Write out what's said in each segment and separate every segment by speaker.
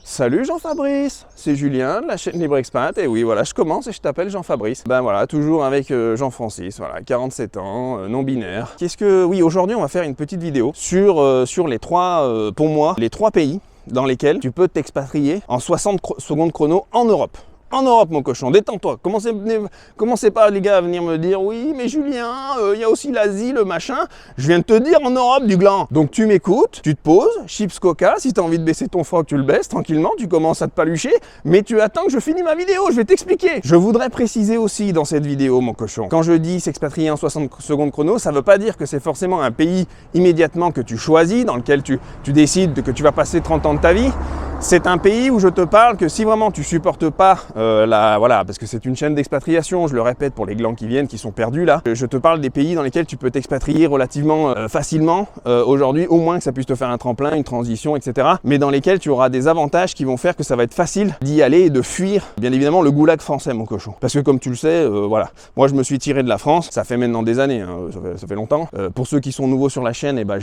Speaker 1: Salut Jean-Fabrice, c'est Julien de la chaîne Libre Expat, et oui voilà, je commence et je t'appelle Jean-Fabrice. Ben voilà, toujours avec Jean-Francis, voilà, 47 ans, non-binaire. Oui, aujourd'hui on va faire une petite vidéo sur les trois, pour moi, les trois pays dans lesquels tu peux t'expatrier en 60 secondes chrono en Europe. En Europe, mon cochon, détends-toi. Commencez pas, les gars, à venir me dire « Oui, mais Julien, il y a aussi l'Asie, le machin. » Je viens de te dire en Europe, du gland. Donc tu m'écoutes, tu te poses, chips coca. Si tu as envie de baisser ton froc, tu le baisses tranquillement. Tu commences à te palucher. Mais tu attends que je finisse ma vidéo, je vais t'expliquer. Je voudrais préciser aussi dans cette vidéo, mon cochon. Quand je dis s'expatrier en 60 secondes chrono, ça ne veut pas dire que c'est forcément un pays immédiatement que tu choisis, dans lequel tu décides que tu vas passer 30 ans de ta vie. C'est un pays où je te parle que si vraiment tu supportes pas voilà, parce que c'est une chaîne d'expatriation, je le répète pour les glands qui viennent, qui sont perdus là, je te parle des pays dans lesquels tu peux t'expatrier relativement facilement aujourd'hui, au moins que ça puisse te faire un tremplin, une transition, etc. Mais dans lesquels tu auras des avantages qui vont faire que ça va être facile d'y aller et de fuir, bien évidemment, le goulag français, mon cochon. Parce que comme tu le sais, voilà, moi je me suis tiré de la France, ça fait maintenant des années, hein, ça fait longtemps. Pour ceux qui sont nouveaux sur la chaîne, et ben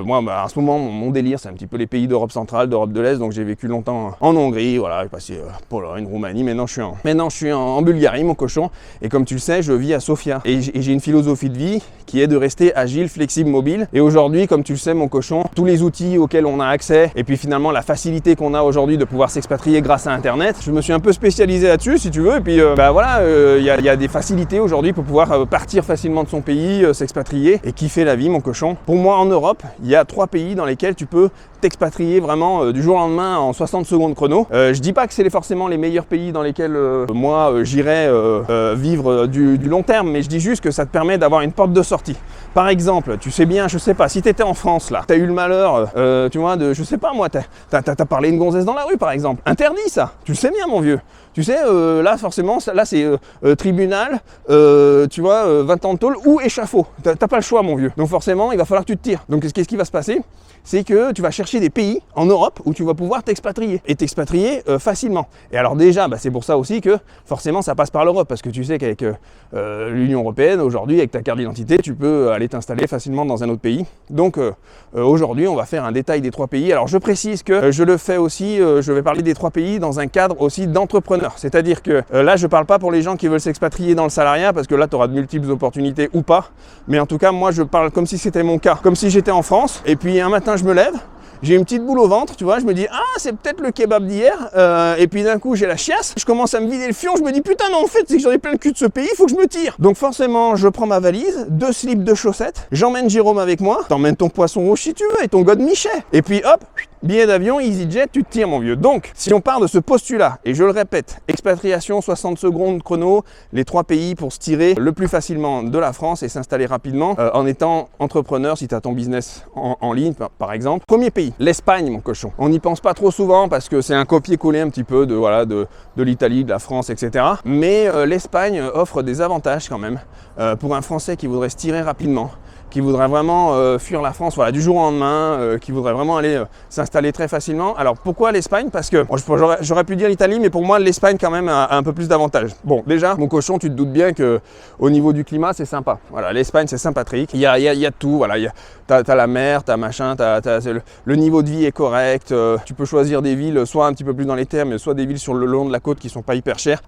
Speaker 1: moi à ce moment, mon délire, c'est un petit peu les pays d'Europe centrale, d'Europe de l'Est, donc j'ai vécu longtemps en Hongrie, voilà, j'ai passé Pologne, Roumanie, maintenant je suis en Bulgarie, mon cochon, et comme tu le sais, je vis à Sofia. Et j'ai une philosophie de vie qui est de rester agile, flexible, mobile. Et aujourd'hui, comme tu le sais, mon cochon, tous les outils auxquels on a accès, et puis finalement la facilité qu'on a aujourd'hui de pouvoir s'expatrier grâce à Internet, je me suis un peu spécialisé là-dessus, si tu veux, et puis voilà, il y a des facilités aujourd'hui pour pouvoir partir facilement de son pays, s'expatrier et kiffer la vie, mon cochon. Pour moi, en Europe, il y a 3 pays dans lesquels tu peux t'expatrier vraiment du jour au lendemain en 60 secondes chrono. Je dis pas que c'est forcément les meilleurs pays dans lesquels moi j'irais vivre du long terme, mais je dis juste que ça te permet d'avoir une porte de sortie. Par exemple, tu sais bien, je sais pas, si tu étais en France là, tu as eu le malheur, tu vois, je sais pas moi, t'as parlé une gonzesse dans la rue par exemple. Interdit ça, tu le sais bien mon vieux. Tu sais, là forcément, là c'est tribunal, tu vois, 20 ans de tôle ou échafaud. T'as pas le choix mon vieux. Donc forcément, il va falloir que tu te tires. Donc qu'est-ce qui va se passer? C'est que tu vas chercher des pays en Europe où tu vas pouvoir t'expatrier et t'expatrier facilement. Et alors déjà, c'est pour ça aussi que forcément ça passe par l'Europe, parce que tu sais qu'avec l'Union Européenne, aujourd'hui, avec ta carte d'identité, tu peux aller t'installer facilement dans un autre pays. Donc aujourd'hui, on va faire un détail des 3 pays. Alors je précise que je le fais aussi, je vais parler des 3 pays dans un cadre aussi d'entrepreneur. C'est-à-dire que là, je ne parle pas pour les gens qui veulent s'expatrier dans le salariat, parce que là, tu auras de multiples opportunités ou pas. Mais en tout cas, moi, je parle comme si c'était mon cas, comme si j'étais en France. Et puis un matin, je me lève, j'ai une petite boule au ventre, tu vois, je me dis « Ah, c'est peut-être le kebab d'hier ». Et puis d'un coup, j'ai la chiasse, je commence à me vider le fion, je me dis « Putain, non, en fait, c'est que j'en ai plein le cul de ce pays, il faut que je me tire ». Donc forcément, je prends ma valise, 2 slips, 2 chaussettes, j'emmène Jérôme avec moi, t'emmènes ton poisson rouge si tu veux, et ton god Michet. Et puis hop, billet d'avion, EasyJet, tu te tires mon vieux. Donc, si on part de ce postulat, et je le répète, expatriation, 60 secondes chrono, les 3 pays pour se tirer le plus facilement de la France et s'installer rapidement en étant entrepreneur si tu as ton business en ligne par exemple. Premier pays, l'Espagne mon cochon. On n'y pense pas trop souvent parce que c'est un copier-coller un petit peu de l'Italie, de la France, etc. Mais l'Espagne offre des avantages quand même pour un Français qui voudrait se tirer rapidement, qui voudrait vraiment fuir la France, voilà, du jour au lendemain, qui voudrait vraiment aller s'installer très facilement. Alors pourquoi l'Espagne? Parce que j'aurais pu dire l'Italie, mais pour moi l'Espagne quand même a un peu plus d'avantages. Bon, déjà, mon cochon, tu te doutes bien que au niveau du climat, c'est sympa. Voilà, l'Espagne, c'est sympathique. Il y a tout. Voilà, t'as la mer, t'as machin, le niveau de vie est correct. Tu peux choisir des villes, soit un petit peu plus dans les terres, mais soit des villes sur le long de la côte qui sont pas hyper chères.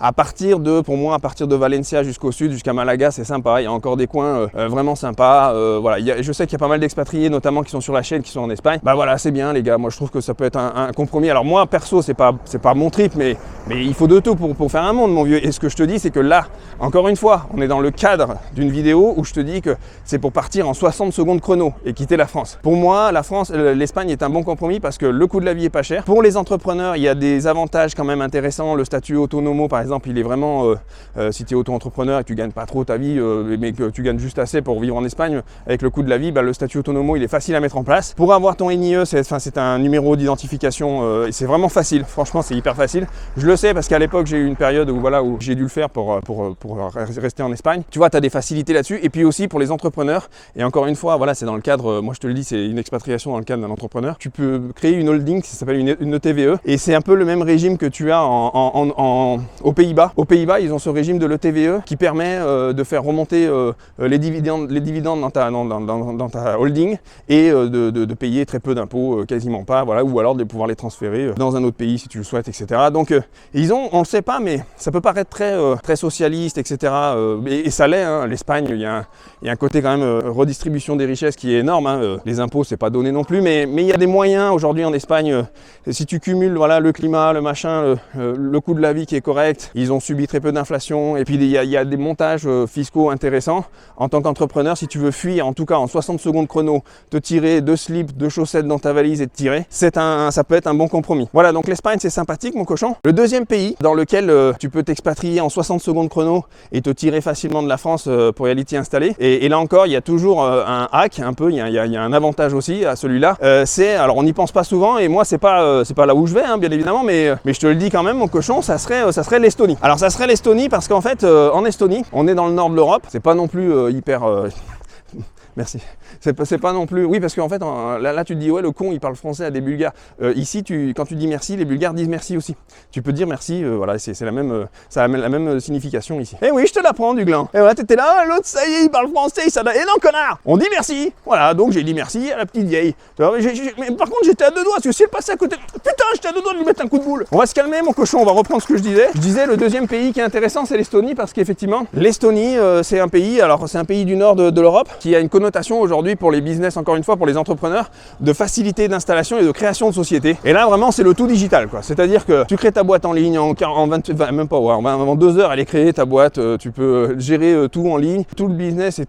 Speaker 1: Pour moi, à partir de Valencia jusqu'au sud, jusqu'à Malaga, c'est sympa. Il y a encore des coins vraiment sympas. Voilà, je sais qu'il y a pas mal d'expatriés, notamment qui sont sur la chaîne, qui sont en Espagne. Bah voilà, c'est bien les gars. Moi, je trouve que ça peut être un compromis. Alors moi, perso, c'est pas mon trip, mais il faut de tout pour faire un monde, mon vieux. Et ce que je te dis, c'est que là, encore une fois, on est dans le cadre d'une vidéo où je te dis que c'est pour partir en 60 secondes chrono et quitter la France. Pour moi, l'Espagne est un bon compromis parce que le coût de la vie est pas cher. Pour les entrepreneurs, il y a des avantages quand même intéressants. Le statut autonomo, par exemple, il est vraiment, si tu es auto-entrepreneur et que tu gagnes pas trop ta vie, mais que tu gagnes juste assez pour vivre en Espagne, avec le coût de la vie, le statut autonomo, il est facile à mettre en place. Pour avoir ton NIE, c'est un numéro d'identification et c'est vraiment facile. Franchement, c'est hyper facile. Je le sais parce qu'à l'époque, j'ai eu une période où j'ai dû le faire pour rester en Espagne. Tu vois, tu as des facilités là-dessus. Et puis aussi pour les entrepreneurs. Et encore une fois, voilà, c'est dans le cadre, moi je te le dis, c'est une expatriation dans le cadre d'un entrepreneur. Tu peux créer une holding qui s'appelle une TVE. Et c'est un peu le même régime que tu as aux Pays-Bas. Aux Pays-Bas, ils ont ce régime de l'ETVE qui permet de faire remonter les dividendes dans ta holding et de payer très peu d'impôts, quasiment pas, voilà, ou alors de pouvoir les transférer dans un autre pays si tu le souhaites, etc. Donc on le sait pas, mais ça peut paraître très socialiste, etc. Et ça l'est, hein. L'Espagne, il y a un côté quand même redistribution des richesses qui est énorme, hein. Les impôts, c'est pas donné non plus, mais il y a des moyens aujourd'hui en Espagne, si tu cumules voilà, le climat, le machin, le coût de la vie qui est correct, ils ont subi très peu d'inflation, et puis il y a des montages fiscaux intéressants. En tant qu'entrepreneur, si tu veux fuir, en tout cas en 60 secondes chrono, te tirer 2 slips, 2 chaussettes dans ta valise et te tirer, ça peut être un bon compromis. Voilà, donc l'Espagne, c'est sympathique, mon cochon. Le deuxième pays dans lequel tu peux t'expatrier en 60 secondes chrono et te tirer facilement de la France pour y aller t'y installer. Et là encore, il y a toujours un hack, un peu, il y a un avantage aussi à celui-là. Alors on n'y pense pas souvent, et moi c'est pas là où je vais, hein, bien évidemment, mais je te le dis quand même, mon cochon, ça serait l'Estonie. Alors ça serait l'Estonie parce qu'en fait, en Estonie, on est dans le nord de l'Europe, c'est pas non plus hyper... Merci. C'est pas non plus... Oui, parce qu'en fait, là, tu te dis, ouais, le con, il parle français à des Bulgares. Ici, quand tu dis merci, les Bulgares disent merci aussi. Tu peux dire merci, voilà, ça a la même signification ici. Eh oui, je te l'apprends, du gland. Et voilà, t'étais là, l'autre, ça y est, il parle français, ça... Et non, connard, on dit merci. Voilà, donc j'ai dit merci à la petite vieille. Mais par contre, j'étais à deux doigts, parce que si elle passait à côté... Putain, j'étais à deux doigts de lui mettre un coup de boule. On va se calmer, mon cochon, on va reprendre ce que je disais. Je disais, le deuxième pays qui est intéressant, c'est l'Estonie, parce qu'effectivement, l'Estonie, c'est un pays du nord de l'Europe, qui a une connotation aujourd'hui pour les business, encore une fois, pour les entrepreneurs, de facilité d'installation et de création de société. Et là, vraiment, c'est le tout digital, quoi. C'est-à-dire que tu crées ta boîte en ligne en 2 heures, elle est créée, ta boîte, tu peux gérer tout en ligne, tout le business et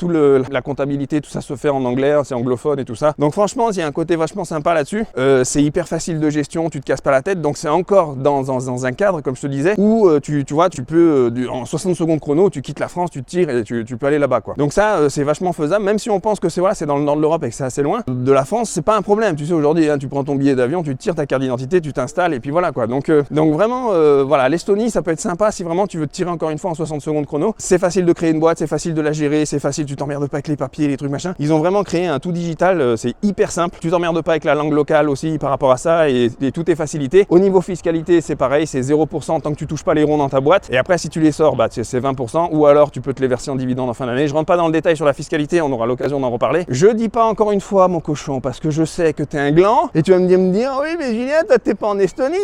Speaker 1: la comptabilité, tout ça se fait en anglais, c'est anglophone et tout ça. Donc franchement, il y a un côté vachement sympa là-dessus. C'est hyper facile de gestion, tu te casses pas la tête, donc c'est encore dans un cadre, comme je te disais, où tu vois, tu peux, en 60 secondes chrono, tu quittes la France, tu te tires et tu peux aller là-bas, quoi. Donc ça, c'est vachement faisable, même si on pense que c'est dans le nord de l'Europe et que c'est assez loin. De la France, c'est pas un problème. Tu sais, aujourd'hui, hein, tu prends ton billet d'avion, tu tires ta carte d'identité, tu t'installes et puis voilà, quoi. Donc vraiment, voilà, l'Estonie, ça peut être sympa si vraiment tu veux te tirer encore une fois en 60 secondes chrono. C'est facile de créer une boîte, c'est facile de la gérer, c'est facile, tu t'emmerdes pas avec les papiers, les trucs machin. Ils ont vraiment créé un tout digital, c'est hyper simple. Tu t'emmerdes pas avec la langue locale aussi par rapport à ça, et tout est facilité. Au niveau fiscalité, c'est pareil, c'est 0% tant que tu touches pas les ronds dans ta boîte. Et après, si tu les sors, bah c'est 20%, ou alors tu peux te les verser en dividende en fin d'année. Je rentre pas dans le détail sur la fiscalité, on aura l'occasion d'en reparler. Je dis pas encore une fois, mon cochon, parce que je sais que t'es un gland, et tu vas me dire, oui, mais Julien, toi t'es pas en Estonie,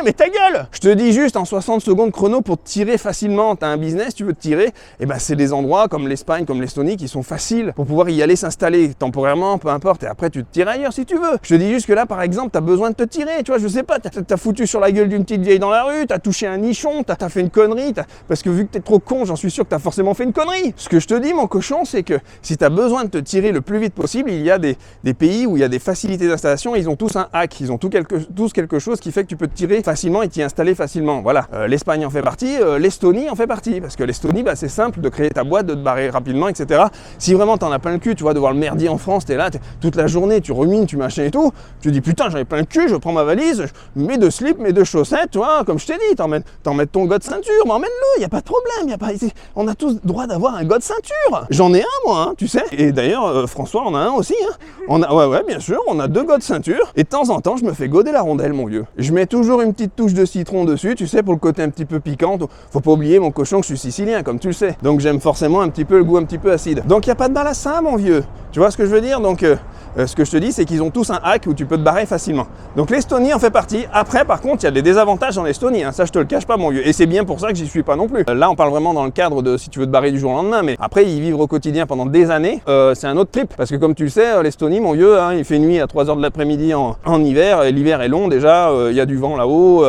Speaker 1: mais ta gueule! Je te dis juste, en 60 secondes chrono, pour te tirer facilement, t'as un business, tu veux te tirer, et ben c'est des endroits comme l'Espagne, comme l'Estonie, qui sont faciles pour pouvoir y aller s'installer temporairement, peu importe, et après tu te tires ailleurs si tu veux. Je te dis juste que là, par exemple, t'as besoin de te tirer, tu vois, je sais pas, t'as foutu sur la gueule d'une petite vieille dans la rue, t'as touché un nichon, t'as fait une connerie, parce que vu que t'es trop con, j'en suis sûr que t'as forcément fait une connerie. Ce que je te dis, mon cochon, c'est que si t'as besoin de te tirer le plus vite possible, il y a des pays où il y a des facilités d'installation, ils ont tous un hack, ils ont tous quelque chose qui fait que tu peux te tirer facilement et t'y installer facilement. Voilà, l'Espagne en fait partie, l'Estonie en fait partie, parce que l'Estonie, bah, c'est simple de créer ta boîte, de te barrer rapidement, etc. Si vraiment t'en as plein le cul, tu vois, de voir le merdier en France, t'es là, toute la journée, tu rumines, tu machin et tout, tu dis putain, j'en ai plein le cul, je prends ma valise, je mets 2 slips, mes 2 chaussettes, tu vois, comme je t'ai dit, t'emmènes ton gars de ceinture, mais emmène-le, y a pas de problème, on a tous le droit d'avoir un gars de ceinture. J'en ai un, moi, hein, tu sais. Et d'ailleurs, François en a un aussi, hein. Ouais, bien sûr, on a 2 gars de ceinture, et de temps en temps, je me fais goder la rondelle, mon vieux. Je mets toujours une petite touche de citron dessus, tu sais, pour le côté un petit peu piquant. Faut pas oublier, mon cochon, que je suis sicilien, comme tu le sais. Donc j'aime forcément un petit peu le goût un petit peu acide. Donc il y a pas de mal à ça, mon vieux. Tu vois ce que je veux dire? Donc ce que je te dis, c'est qu'ils ont tous un hack où tu peux te barrer facilement. Donc l'Estonie en fait partie. Après, par contre, il y a des désavantages en Estonie, hein. Ça je te le cache pas, mon vieux. Et c'est bien pour ça que j'y suis pas non plus. Là, on parle vraiment dans le cadre de si tu veux te barrer du jour au lendemain, mais après y vivre au quotidien pendant des années, c'est un autre trip. Parce que comme tu le sais, l'Estonie, mon vieux, hein, il fait nuit à 3h de l'après-midi en hiver, et l'hiver est long déjà, il y a du vent là-haut.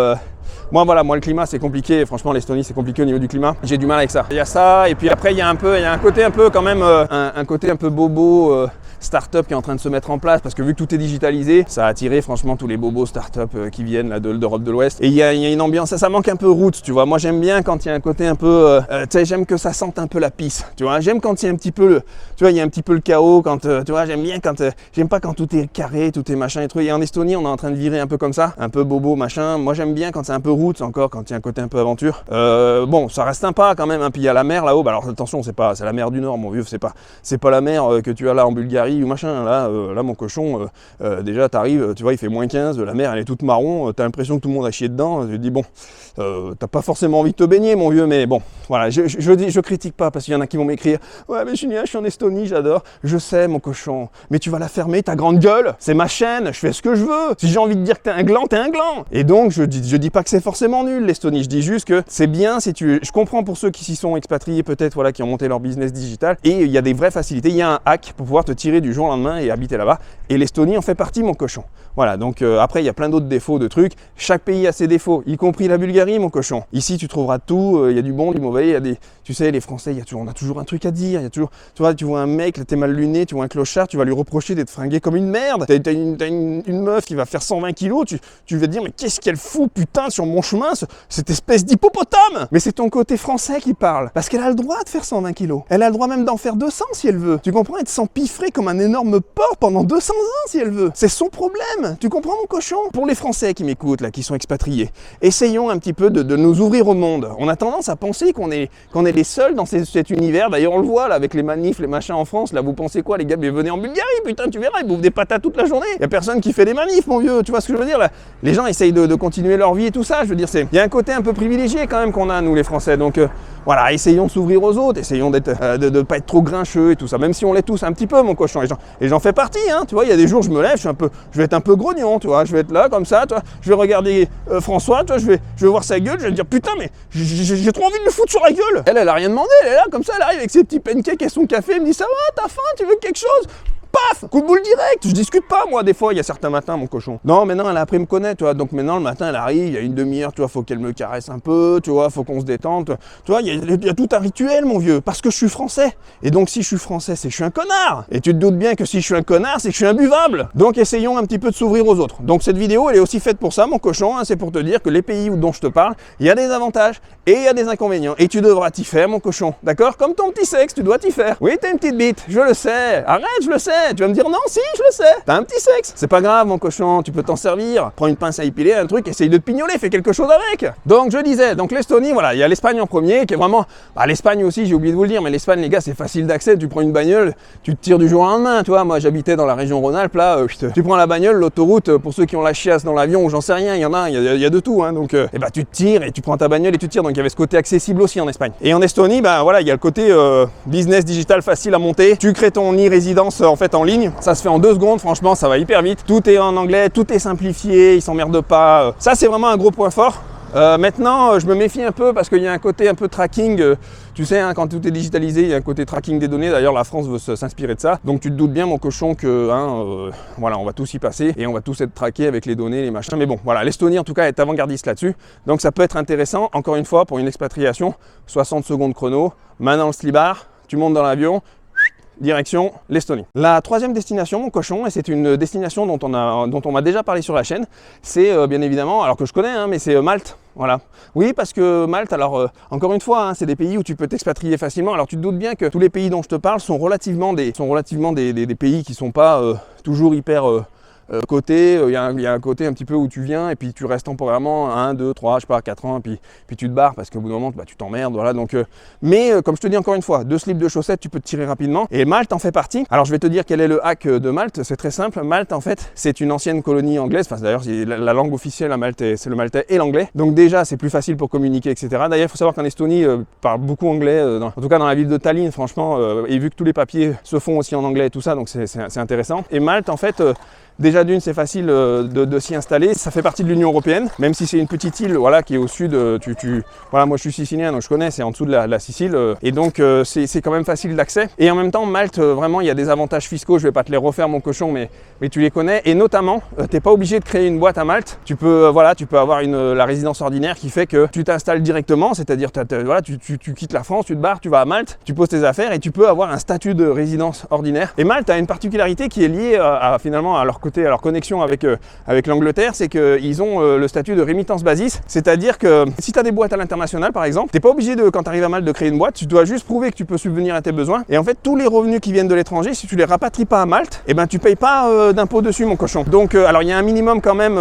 Speaker 1: Moi le climat c'est compliqué, franchement l'Estonie c'est compliqué au niveau du climat, j'ai du mal avec ça. Il y a ça, et puis après il y a un côté un peu quand même, un côté un peu bobo, start-up qui est en train de se mettre en place, parce que vu que tout est digitalisé, ça a attiré franchement tous les bobos start-up qui viennent là d'Europe de l'Ouest. Et il y a une ambiance, ça manque un peu roots, tu vois. Moi j'aime bien quand il y a un côté un peu, tu sais, j'aime que ça sente un peu la pisse, tu vois. J'aime quand il y a un petit peu tu vois, il y a un petit peu le chaos, quand, tu vois, j'aime pas quand tout est carré, tout est machin et truc. Et en Estonie, on est en train de virer un peu comme ça, un peu bobo, machin. Moi j'aime bien quand c'est un peu roots encore, quand il y a un côté un peu aventure. Bon, ça reste sympa quand même, hein. Puis il y a la mer là-haut, bah alors attention, c'est la mer du Nord, mon vieux, c'est pas la mer que tu as là en Bulgarie. Bulgarie ou machin, là mon cochon, déjà t'arrives, tu vois, il fait -15, la mer elle est toute marron, t'as l'impression que tout le monde a chié dedans, tu te dis bon, t'as pas forcément envie de te baigner mon vieux, mais bon, voilà, je critique pas parce qu'il y en a qui vont m'écrire, ouais mais Julien, je suis en Estonie, j'adore, je sais mon cochon, mais tu vas la fermer, ta grande gueule, c'est ma chaîne, je fais ce que je veux, si j'ai envie de dire que t'es un gland, t'es un gland. Et donc je dis pas que c'est forcément nul l'Estonie, je dis juste que c'est bien si je comprends pour ceux qui s'y sont expatriés peut-être, voilà, qui ont monté leur business digital, et il y a des vraies facilités, il y a un hack pour pouvoir te tirer du jour au lendemain et habiter là-bas, et l'Estonie en fait partie mon cochon. Voilà, donc après il y a plein d'autres défauts de trucs, chaque pays a ses défauts, y compris la Bulgarie mon cochon. Ici tu trouveras tout, il y a du bon, du mauvais, il y a des, tu sais, les Français, on a toujours un truc à dire, il y a toujours, tu vois un mec, là t'es mal luné, tu vois un clochard, tu vas lui reprocher d'être fringué comme une merde, t'as une meuf qui va faire 120 kilos, tu vas te dire mais qu'est-ce qu'elle fout putain sur mon chemin, cette espèce d'hippopotame. Mais c'est ton côté français qui parle, parce qu'elle a le droit de faire 120 kilos, elle a le droit même d'en faire 200 si elle veut, tu comprends, et de s'empiffrer comme un énorme porc pendant 200 ans si elle veut, c'est son problème, tu comprends mon cochon. Pour les Français qui m'écoutent là, qui sont expatriés, essayons un petit peu de nous ouvrir au monde. On a tendance à penser qu'on est les seuls dans cet univers, d'ailleurs on le voit là avec les manifs, les machins en France, là vous pensez quoi les gars, mais venez en Bulgarie, putain tu verras, ils bouffent des patates toute la journée, il y a personne qui fait des manifs mon vieux, tu vois ce que je veux dire là. Les gens essayent de continuer leur vie et tout ça, je veux dire, il y a un côté un peu privilégié quand même qu'on a nous les Français, donc voilà, essayons de s'ouvrir aux autres, essayons de pas être trop grincheux et tout ça, même si on l'est tous un petit peu mon cochon, et j'en fais partie, hein, tu vois, il y a des jours je me lève, je vais être un peu grognon, tu vois, je vais être là comme ça, tu vois, je vais regarder François, tu vois, je vais voir sa gueule, je vais me dire putain mais j'ai trop envie de le foutre sur la gueule. Elle a rien demandé, elle est là comme ça, elle arrive avec ses petits pancakes et son café, elle me dit ça va, t'as faim, tu veux quelque chose? Paf, coup de boule direct, je discute pas moi des fois, il y a certains matins mon cochon. Non maintenant elle a appris à me connaître, tu vois, donc maintenant le matin elle arrive, il y a une demi-heure, tu vois, faut qu'elle me caresse un peu, tu vois, faut qu'on se détende, tu vois, il y a tout un rituel mon vieux, parce que je suis français, et donc si je suis français c'est que je suis un connard, et tu te doutes bien que si je suis un connard c'est que je suis imbuvable, donc essayons un petit peu de s'ouvrir aux autres. Donc cette vidéo elle est aussi faite pour ça mon cochon, hein, c'est pour te dire que les pays dont je te parle, il y a des avantages et il y a des inconvénients, et tu devras t'y faire mon cochon, d'accord, comme ton petit sexe, tu dois t'y faire. Oui t'as une petite bite, je le sais, arrête je le sais, tu vas me dire non si je le sais, t'as un petit sexe, c'est pas grave mon cochon, tu peux t'en servir, prends une pince à épiler, un truc, essaye de te pignoler, fais quelque chose avec. Donc je disais, donc l'Estonie, voilà, il y a l'Espagne en premier qui est vraiment, l'Espagne aussi j'ai oublié de vous le dire, mais l'Espagne les gars c'est facile d'accès, tu prends une bagnole, tu te tires du jour au lendemain, tu vois, moi j'habitais dans la région Rhône-Alpes là, tu prends la bagnole, l'autoroute, pour ceux qui ont la chiasse dans l'avion ou j'en sais rien, il y a de tout, hein, donc tu te tires et tu prends ta bagnole et tu te tires, donc il y avait ce côté accessible aussi en Espagne. Et en Estonie, voilà, il y a le côté business digital facile à monter, tu crées ton e-résidence en fait en ligne, ça se fait en 2 secondes, franchement ça va hyper vite, tout est en anglais, tout est simplifié, ils s'emmerdent pas, ça c'est vraiment un gros point fort. Maintenant je me méfie un peu parce qu'il y a un côté un peu tracking, tu sais hein, quand tout est digitalisé il y a un côté tracking des données, d'ailleurs la France veut s'inspirer de ça, donc tu te doutes bien mon cochon que voilà, on va tous y passer et on va tous être traqués avec les données, les machins, mais bon voilà, l'Estonie en tout cas est avant-gardiste là-dessus, donc ça peut être intéressant, encore une fois pour une expatriation, 60 secondes chrono, main dans le slibard, tu montes dans l'avion, direction l'Estonie. La troisième destination, mon cochon, et c'est une destination dont on m'a déjà parlé sur la chaîne, c'est bien évidemment, alors que je connais, hein, mais c'est Malte. Voilà. Oui, parce que Malte, alors encore une fois, hein, c'est des pays où tu peux t'expatrier facilement. Alors tu te doutes bien que tous les pays dont je te parle sont relativement des pays qui sont pas toujours hyper côté, il y a un côté un petit peu où tu viens et puis tu restes temporairement 1, 2, 3, je sais pas, 4 ans, puis tu te barres parce qu'au bout d'un moment tu t'emmerdes, voilà. Donc, mais comme je te dis encore une fois, 2 slips de chaussettes, tu peux te tirer rapidement et Malte en fait partie. Alors je vais te dire quel est le hack de Malte, c'est très simple. Malte en fait c'est une ancienne colonie anglaise, enfin d'ailleurs la langue officielle à Malte c'est le maltais et l'anglais, donc déjà c'est plus facile pour communiquer, etc. D'ailleurs il faut savoir qu'en Estonie parle beaucoup anglais, en tout cas dans la ville de Tallinn franchement, et vu que tous les papiers se font aussi en anglais et tout ça, donc c'est intéressant. Et Malte en fait déjà d'une, c'est facile de s'y installer, ça fait partie de l'Union Européenne, même si c'est une petite île voilà, qui est au sud, voilà, moi je suis sicilien donc je connais, c'est en dessous de la Sicile, et donc c'est quand même facile d'accès. Et en même temps Malte, vraiment il y a des avantages fiscaux, je vais pas te les refaire mon cochon, mais tu les connais, et notamment t'es pas obligé de créer une boîte à Malte, tu peux avoir la résidence ordinaire qui fait que tu t'installes directement, c'est-à-dire voilà, tu quittes la France, tu te barres, tu vas à Malte, tu poses tes affaires et tu peux avoir un statut de résidence ordinaire. Et Malte a une particularité qui est liée finalement à leur côté côté, alors connexion avec l'Angleterre, c'est qu'ils ont le statut de remittance basis, c'est-à-dire que si tu as des boîtes à l'international par exemple, t'es pas obligé quand tu arrives à Malte de créer une boîte, tu dois juste prouver que tu peux subvenir à tes besoins. Et en fait, tous les revenus qui viennent de l'étranger, si tu les rapatries pas à Malte, eh ben tu payes pas d'impôt dessus, mon cochon. Donc, alors il y a un minimum quand même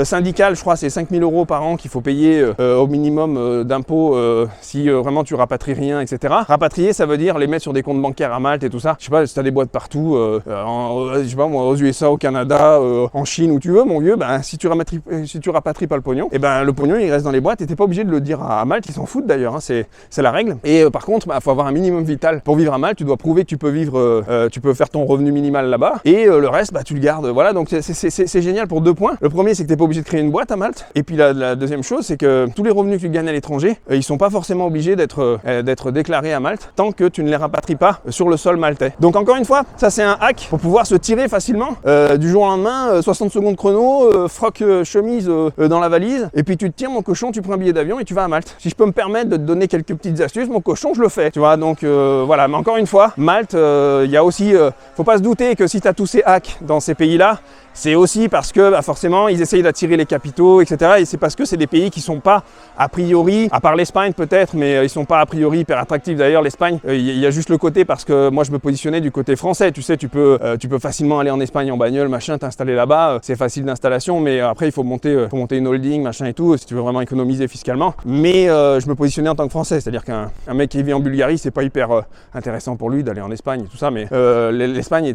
Speaker 1: syndical, je crois, c'est 5 000 € par an qu'il faut payer au minimum d'impôts si vraiment tu rapatries rien, etc. Rapatrier, ça veut dire les mettre sur des comptes bancaires à Malte et tout ça. Je sais pas, si tu as des boîtes partout, je sais pas moi, aux USA, au Canada, en Chine, où tu veux, mon vieux, ben si tu rapatries pas le pognon, eh ben le pognon il reste dans les boîtes et t'es pas obligé de le dire à Malte, ils s'en foutent d'ailleurs, hein, c'est la règle. Et par contre, bah, faut avoir un minimum vital pour vivre à Malte. Tu dois prouver que tu peux vivre, tu peux faire ton revenu minimal là-bas, et le reste, bah tu le gardes. Voilà, donc c'est génial pour 2 points. Le premier, c'est que t'es pas obligé de créer une boîte à Malte. Et puis la deuxième chose, c'est que tous les revenus que tu gagnes à l'étranger, ils sont pas forcément obligés d'être déclarés à Malte tant que tu ne les rapatries pas sur le sol maltais. Donc encore une fois, ça c'est un hack pour pouvoir se tirer facilement du jour au lendemain, 60 secondes chrono, froc chemise dans la valise, et puis tu te tires, mon cochon, tu prends un billet d'avion et tu vas à Malte. Si je peux me permettre de te donner quelques petites astuces, mon cochon, je le fais, tu vois. Donc voilà, mais encore une fois, Malte, il y a aussi, faut pas se douter que si tu as tous ces hacks dans ces pays-là, c'est aussi parce que bah, forcément ils essayent d'attirer les capitaux, etc. Et c'est parce que c'est des pays qui sont pas a priori, à part l'Espagne peut-être, mais ils sont pas a priori hyper attractifs. D'ailleurs l'Espagne, il y a juste le côté, parce que moi je me positionnais du côté français, tu sais, tu peux facilement aller en Espagne en bagnole, machin, t'installer là-bas, c'est facile d'installation, mais après il faut monter une holding, machin et tout, si tu veux vraiment économiser fiscalement. Mais je me positionnais en tant que français, c'est-à-dire qu'un mec qui vit en Bulgarie, c'est pas hyper intéressant pour lui d'aller en Espagne et tout ça, mais l'Espagne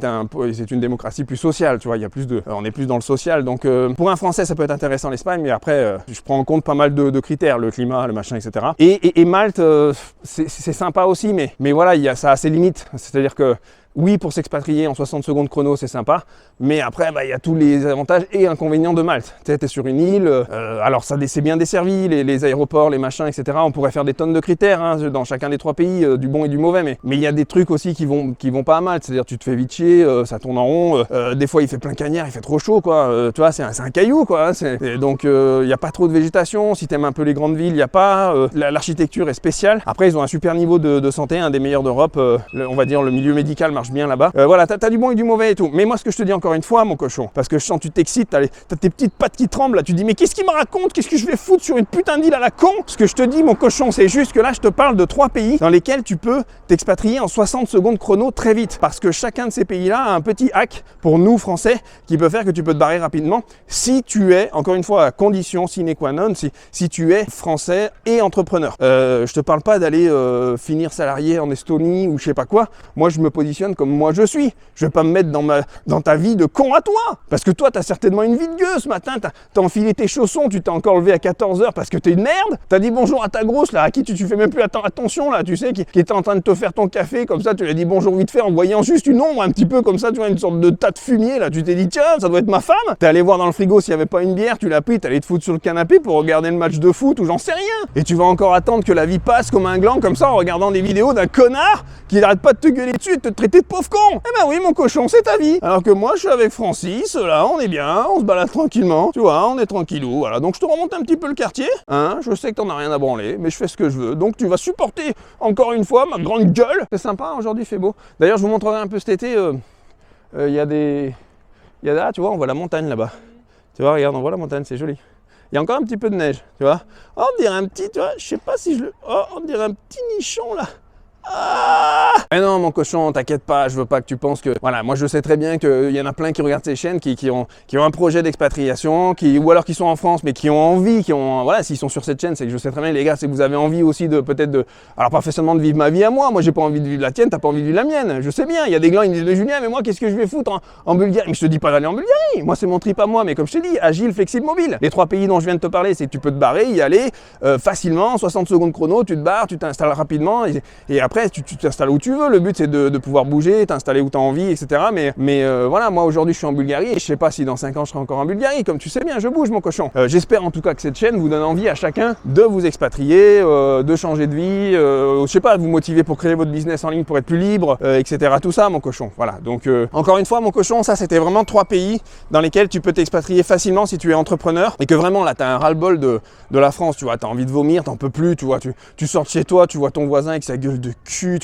Speaker 1: c'est une démocratie plus sociale, tu vois, il y a plus de on est plus dans le social, donc pour un Français ça peut être intéressant l'Espagne, mais après je prends en compte pas mal de critères, le climat, le machin, etc. Et Malte, c'est sympa aussi, mais voilà, ça a ses limites, c'est-à-dire que oui, pour s'expatrier en 60 secondes chrono, c'est sympa, mais après, il y a tous les avantages et inconvénients de Malte. Tu es sur une île, alors ça c'est bien desservi, les aéroports, les machins, etc. On pourrait faire des tonnes de critères hein, dans chacun des 3 pays, du bon et du mauvais, mais il y a des trucs aussi qui vont pas à Malte, c'est-à-dire tu te fais vite chier, ça tourne en rond, des fois il fait plein cagnard, il fait trop chaud, quoi. Tu vois, c'est un caillou, quoi. Donc il n'y a pas trop de végétation, si tu aimes un peu les grandes villes, il n'y a pas, l'architecture est spéciale. Après, ils ont un super niveau de santé, un des meilleurs d'Europe, on va dire le milieu médical marche bien là-bas. Voilà, t'as du bon et du mauvais et tout. Mais moi, ce que je te dis encore une fois, mon cochon, parce que je sens que tu t'excites, t'as tes petites pattes qui tremblent, là, tu te dis, mais qu'est-ce qu'il me raconte? Qu'est-ce que je vais foutre sur une putain d'île à la con? Ce que je te dis, mon cochon, c'est juste que là, je te parle de 3 pays dans lesquels tu peux t'expatrier en 60 secondes chrono très vite. Parce que chacun de ces pays-là a un petit hack pour nous, Français, qui peut faire que tu peux te barrer rapidement si tu es, encore une fois, à condition sine qua non, si tu es français et entrepreneur. Je te parle pas d'aller finir salarié en Estonie ou je sais pas quoi. Moi, je me positionne comme moi je suis. Je vais pas me mettre dans ta vie de con à toi. Parce que toi, t'as certainement une vie de gueux ce matin. T'as enfilé tes chaussons, tu t'es encore levé à 14 h parce que t'es une merde. T'as dit bonjour à ta grosse, là, à qui tu fais même plus attention, là, tu sais, qui était en train de te faire ton café, comme ça, tu lui as dit bonjour vite fait en voyant juste une ombre un petit peu comme ça, tu vois, une sorte de tas de fumier, là. Tu t'es dit, tiens, ça doit être ma femme. T'es allé voir dans le frigo s'il y avait pas une bière, tu l'as pris, t'es allé te foutre sur le canapé pour regarder le match de foot ou j'en sais rien. Et tu vas encore attendre que la vie passe comme un gland, comme ça, en regardant des vidéos d'un connard qui n'arrête pas de te gueuler dessus et de te traiter de pauvre con. Eh ben oui, mon cochon, c'est ta vie. Alors que moi, je suis avec Francis, là, on est bien, on se balade tranquillement, tu vois, on est tranquillou, voilà. Donc je te remonte un petit peu le quartier, hein, je sais que t'en as rien à branler, mais je fais ce que je veux. Donc tu vas supporter, encore une fois, ma grande gueule. C'est sympa, aujourd'hui, il fait beau. D'ailleurs, je vous montrerai un peu cet été, il y a là, tu vois, on voit la montagne là-bas. Tu vois, regarde, on voit la montagne, c'est joli. Il y a encore un petit peu de neige, tu vois. Oh, on dirait un petit, tu vois, je sais pas si je le... Oh, on dirait un petit nichon, là. Ah! Mais non, mon cochon, t'inquiète pas, je veux pas que tu penses que... Voilà, moi je sais très bien qu'il y en a plein qui regardent ces chaînes, qui ont un projet d'expatriation, ou alors qui sont en France, mais qui ont envie, voilà, s'ils sont sur cette chaîne, c'est que je sais très bien, les gars, c'est que vous avez envie aussi alors pas forcément de vivre ma vie à moi j'ai pas envie de vivre la tienne, t'as pas envie de vivre la mienne, je sais bien, il y a des glands, ils me disent, mais Julien, mais moi, qu'est-ce que je vais foutre en Bulgarie? Mais je te dis pas d'aller en Bulgarie, moi c'est mon trip à moi, mais comme je te dis, agile, flexible, mobile. Les 3 pays dont je viens de te parler, c'est que tu peux te barrer, y aller facilement, 60 secondes chrono, tu te barres, tu t'installes rapidement, et après, tu t'installes où tu veux. Le but c'est de pouvoir bouger, t'installer où tu as envie, etc. Mais voilà, moi aujourd'hui je suis en Bulgarie et je sais pas si dans 5 ans je serai encore en Bulgarie. Comme tu sais bien, je bouge, mon cochon. J'espère en tout cas que cette chaîne vous donne envie à chacun de vous expatrier, de changer de vie, je sais pas, de vous motiver pour créer votre business en ligne pour être plus libre, etc. Tout ça, mon cochon. Voilà. Donc encore une fois, mon cochon, ça c'était vraiment 3 pays dans lesquels tu peux t'expatrier facilement si tu es entrepreneur et que vraiment là tu as un ras-le-bol de la France, tu vois, tu as envie de vomir, t'en peux plus, tu vois, tu sors de chez toi, tu vois ton voisin avec sa gueule de cul,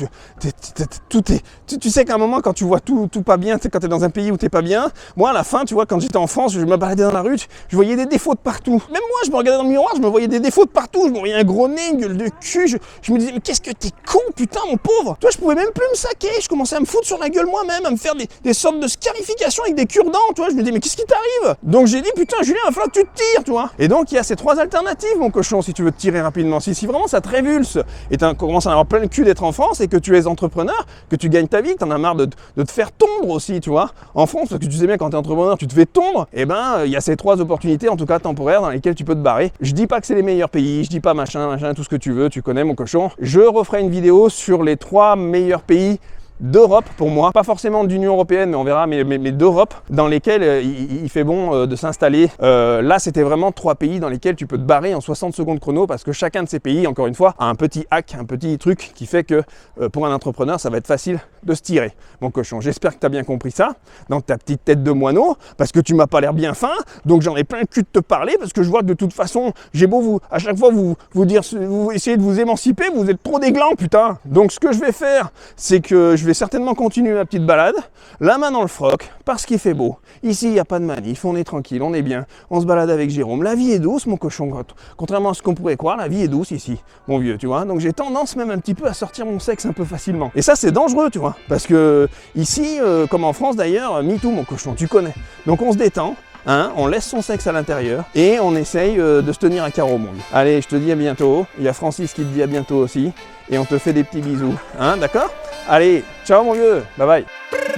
Speaker 1: tu sais qu'à un moment quand tu vois tout pas bien, quand tu es dans un pays où t'es pas bien, moi à la fin, tu vois, quand j'étais en France, je me baladais dans la rue, je voyais des défauts de partout. Même moi, je me regardais dans le miroir, je me voyais des défauts de partout, je me voyais un gros nez, une gueule de cul, je me disais, mais qu'est-ce que t'es con, putain, mon pauvre. Toi, je pouvais même plus me saquer, je commençais à me foutre sur la gueule moi-même, à me faire des sortes de scarifications avec des cure-dents, tu vois, je me disais, mais qu'est-ce qui t'arrive? Donc j'ai dit, putain, Julien, il va falloir que tu te tires, tu vois. Et donc, il y a ces trois alternatives, mon cochon, si tu veux te tirer rapidement. Si vraiment ça te révulse et tu commences à en avoir plein le cul d'être en France et que tu es entrepreneur, que tu gagnes ta vie, que tu en as marre de te faire tondre aussi, tu vois. En France, parce que tu sais bien, quand tu es entrepreneur, tu te fais tondre, et ben, il y a ces trois opportunités, en tout cas temporaires, dans lesquelles tu peux te barrer. Je dis pas que c'est les meilleurs pays, je dis pas machin, tout ce que tu veux, tu connais mon cochon. Je referai une vidéo sur les 3 meilleurs pays d'Europe pour moi, pas forcément d'Union Européenne, mais on verra, mais d'Europe, dans lesquels il fait bon de s'installer. Là, c'était vraiment 3 pays dans lesquels tu peux te barrer en 60 secondes chrono, parce que chacun de ces pays, encore une fois, a un petit hack, un petit truc qui fait que pour un entrepreneur, ça va être facile de se tirer. Mon cochon, j'espère que tu as bien compris ça, dans ta petite tête de moineau, parce que tu m'as pas l'air bien fin, donc j'en ai plein le cul de te parler, parce que je vois que de toute façon, j'ai beau à chaque fois vous dire, vous essayez de vous émanciper, vous êtes trop des glands, putain. Donc ce que je vais faire, c'est que je vais certainement continuer ma petite balade, la main dans le froc, parce qu'il fait beau. Ici, il n'y a pas de manif, on est tranquille, on est bien, on se balade avec Jérôme. La vie est douce, mon cochon. Contrairement à ce qu'on pourrait croire, la vie est douce ici, mon vieux, tu vois. Donc j'ai tendance même un petit peu à sortir mon sexe un peu facilement. Et ça, c'est dangereux, tu vois, parce que ici, comme en France d'ailleurs, MeToo, mon cochon, tu connais. Donc on se détend. Hein, on laisse son sexe à l'intérieur et on essaye de se tenir à carreau, mon vieux. Allez, je te dis à bientôt. Il y a Francis qui te dit à bientôt aussi. Et on te fait des petits bisous. Hein, d'accord? Allez, ciao mon vieux. Bye bye.